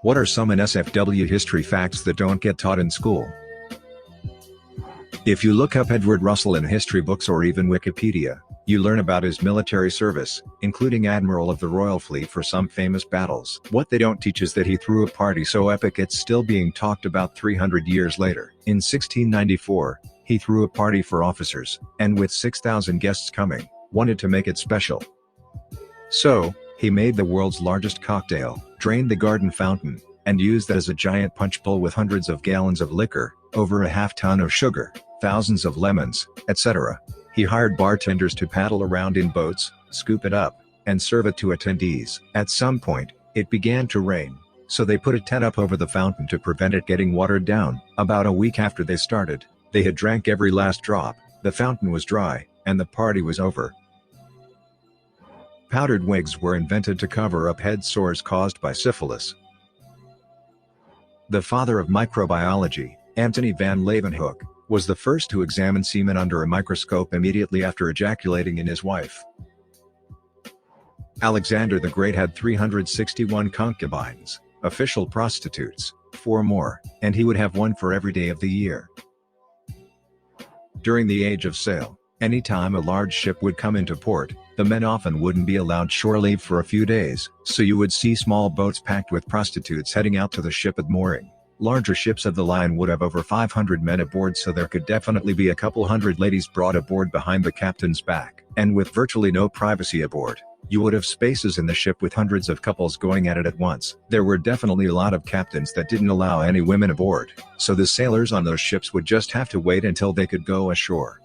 What are some NSFW history facts that don't get taught in school? If you look up Edward Russell in history books or even Wikipedia, you learn about his military service, including Admiral of the Royal Fleet for some famous battles. What they don't teach is that he threw a party so epic it's still being talked about 300 years later. In 1694, he threw a party for officers, and with 6,000 guests coming, wanted to make it special. So, he made the world's largest cocktail, drained the garden fountain, and used that as a giant punch bowl with hundreds of gallons of liquor, over a half-ton of sugar, thousands of lemons, etc. He hired bartenders to paddle around in boats, scoop it up, and serve it to attendees. At some point, it began to rain, so they put a tent up over the fountain to prevent it getting watered down. About a week after they started, they had drank every last drop, the fountain was dry, and the party was over. Powdered wigs were invented to cover up head sores caused by syphilis. The father of microbiology, Antony van Leeuwenhoek, was the first to examine semen under a microscope immediately after ejaculating in his wife. Alexander the Great had 361 concubines, official prostitutes, 4 more, and he would have one for every day of the year. During the Age of Sail, anytime a large ship would come into port, the men often wouldn't be allowed shore leave for a few days, so you would see small boats packed with prostitutes heading out to the ship at mooring. Larger ships of the line would have over 500 men aboard, so there could definitely be a couple hundred ladies brought aboard behind the captain's back. And with virtually no privacy aboard, you would have spaces in the ship with hundreds of couples going at it at once. There were definitely a lot of captains that didn't allow any women aboard, so the sailors on those ships would just have to wait until they could go ashore.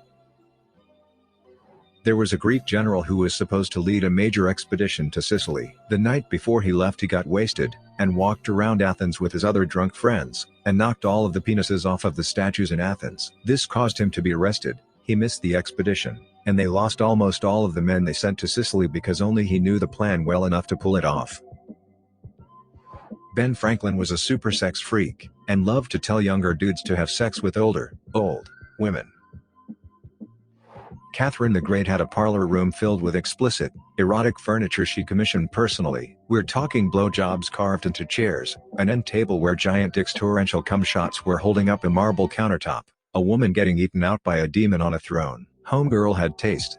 There was a Greek general who was supposed to lead a major expedition to Sicily. The night before he left, he got wasted, and walked around Athens with his other drunk friends, and knocked all of the penises off of the statues in Athens. This caused him to be arrested. He missed the expedition, and they lost almost all of the men they sent to Sicily because only he knew the plan well enough to pull it off. Ben Franklin was a super sex freak, and loved to tell younger dudes to have sex with old women. Catherine the Great had a parlor room filled with explicit, erotic furniture she commissioned personally. We're talking blowjobs carved into chairs, an end table where giant dicks torrential cum shots were holding up a marble countertop, a woman getting eaten out by a demon on a throne. Homegirl had taste.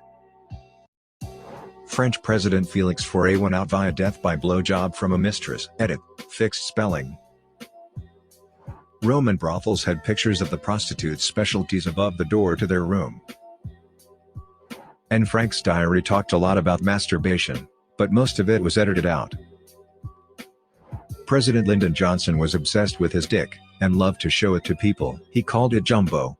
French President Félix Faure went out via death by blowjob from a mistress. Edit, fixed spelling. Roman brothels had pictures of the prostitutes' specialties above the door to their room. And Frank's diary talked a lot about masturbation, but most of it was edited out. President Lyndon Johnson was obsessed with his dick, and loved to show it to people. He called it Jumbo.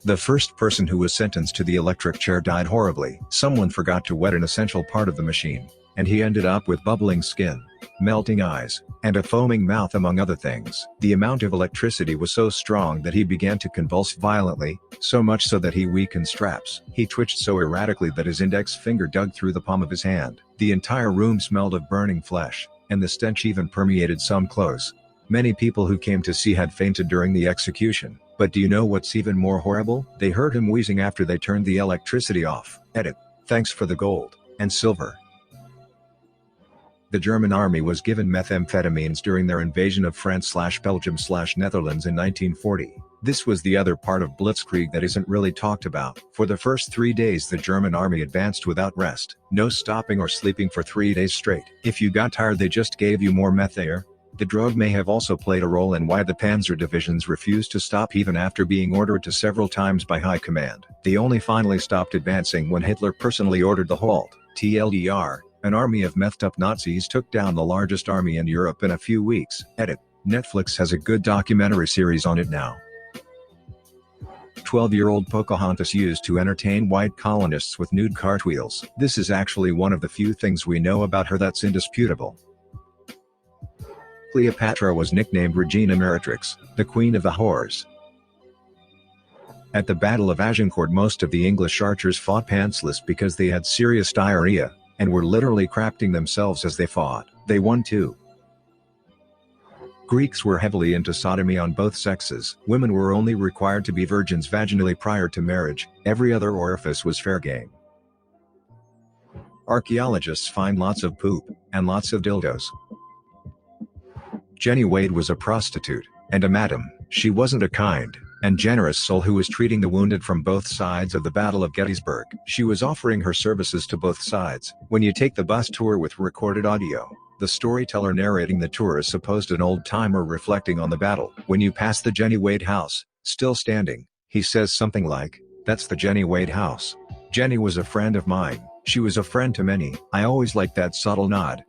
The first person who was sentenced to the electric chair died horribly. Someone forgot to wet an essential part of the machine, and he ended up with bubbling skin, melting eyes, and a foaming mouth, among other things. The amount of electricity was so strong that he began to convulse violently, so much so that he weakened straps. He twitched so erratically that his index finger dug through the palm of his hand. The entire room smelled of burning flesh, and the stench even permeated some clothes. Many people who came to see had fainted during the execution. But do you know what's even more horrible? They heard him wheezing after they turned the electricity off. Edit. Thanks for the gold and silver. The German army was given methamphetamines during their invasion of France/Belgium/Netherlands in 1940. This was the other part of Blitzkrieg that isn't really talked about. For the first 3 days the German army advanced without rest. No stopping or sleeping for 3 days straight. If you got tired they just gave you more meth there. The drug may have also played a role in why the Panzer divisions refused to stop even after being ordered to several times by high command. They only finally stopped advancing when Hitler personally ordered the halt. TLDR. An army of methed up Nazis took down the largest army in Europe in a few weeks. Edit. Netflix has a good documentary series on it now. 12-year-old Pocahontas used to entertain white colonists with nude cartwheels. This is actually one of the few things we know about her that's indisputable. Cleopatra was nicknamed Regina Meretrix, the Queen of the Whores. At the Battle of Agincourt most of the English archers fought pantsless because they had serious diarrhea, and were literally crapping themselves as they fought. They won too. Greeks were heavily into sodomy on both sexes. Women were only required to be virgins vaginally prior to marriage, every other orifice was fair game. Archaeologists find lots of poop, and lots of dildos. Jenny Wade was a prostitute, and a madam. She wasn't a kind and generous soul who was treating the wounded from both sides of the Battle of Gettysburg. She was offering her services to both sides. When you take the bus tour with recorded audio, the storyteller narrating the tour is supposed an old-timer reflecting on the battle. When you pass the Jenny Wade house, still standing, he says something like, "That's the Jenny Wade house. Jenny was a friend of mine. She was a friend to many." I always liked that subtle nod.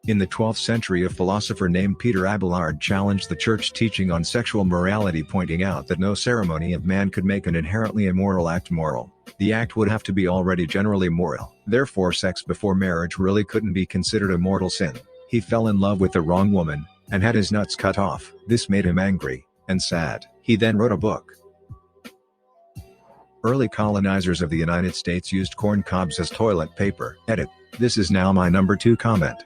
In the 12th century, a philosopher named Peter Abelard challenged the church teaching on sexual morality, pointing out that no ceremony of man could make an inherently immoral act moral. The act would have to be already generally moral. Therefore, sex before marriage really couldn't be considered a mortal sin. He fell in love with the wrong woman, and had his nuts cut off. This made him angry and sad. He then wrote a book. Early colonizers of the United States used corn cobs as toilet paper. Edit. This is now my number 2 comment.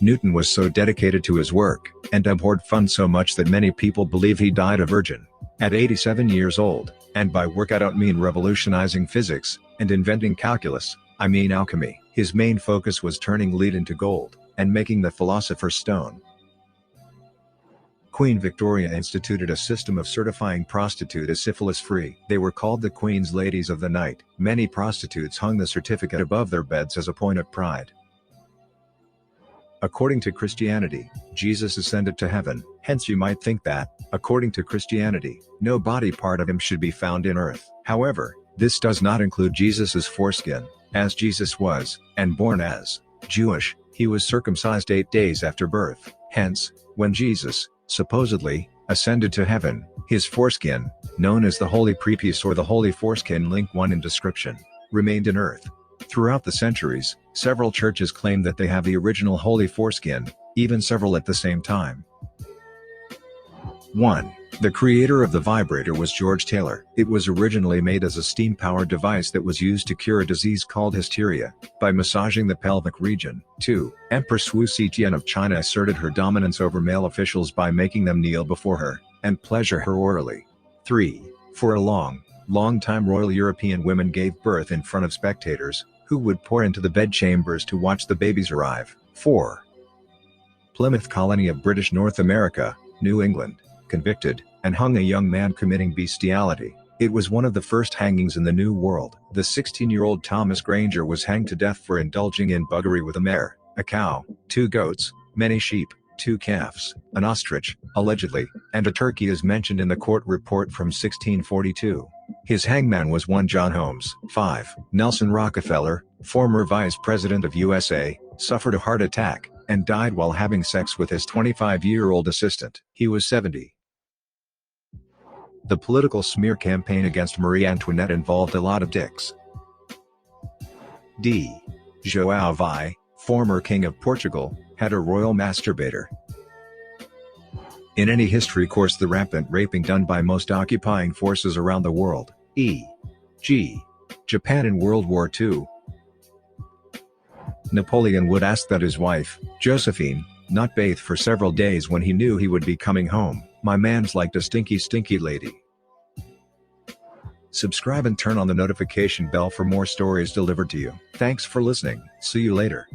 Newton was so dedicated to his work, and abhorred fun so much that many people believe he died a virgin. At 87 years old, and by work I don't mean revolutionizing physics, and inventing calculus, I mean alchemy. His main focus was turning lead into gold, and making the philosopher's stone. Queen Victoria instituted a system of certifying prostitutes as syphilis-free. They were called the Queen's Ladies of the Night. Many prostitutes hung the certificate above their beds as a point of pride. According to Christianity, Jesus ascended to heaven. Hence you might think that, according to Christianity, no body part of him should be found in earth. However, this does not include Jesus's foreskin, as Jesus was, and born as, Jewish. He was circumcised 8 days after birth. Hence, when Jesus, supposedly, ascended to heaven, his foreskin, known as the Holy Prepuce or the Holy Foreskin link 1 in description, remained in earth. Throughout the centuries, several churches claim that they have the original Holy Foreskin, even several at the same time. 1. The creator of the vibrator was George Taylor. It was originally made as a steam-powered device that was used to cure a disease called hysteria, by massaging the pelvic region. 2. Empress Wu Zetian of China asserted her dominance over male officials by making them kneel before her, and pleasure her orally. 3. For a long time Royal European women gave birth in front of spectators, who would pour into the bedchambers to watch the babies arrive. 4. Plymouth colony of British North America, New England, convicted, and hung a young man committing bestiality. It was one of the first hangings in the New World. The 16-year-old Thomas Granger was hanged to death for indulging in buggery with a mare, a cow, 2 goats, many sheep, 2 calves, an ostrich, allegedly, and a turkey as mentioned in the court report from 1642. His hangman was one John Holmes. 5. Nelson Rockefeller, former vice president of USA, suffered a heart attack, and died while having sex with his 25-year-old assistant. He was 70. The political smear campaign against Marie Antoinette involved a lot of dicks. D. João VI, former king of Portugal, had a royal masturbator. In any history course, the rampant raping done by most occupying forces around the world, e.g., Japan in World War II. Napoleon would ask that his wife, Josephine, not bathe for several days when he knew he would be coming home. My man's like a stinky lady. Subscribe and turn on the notification bell for more stories delivered to you. Thanks for listening. See you later.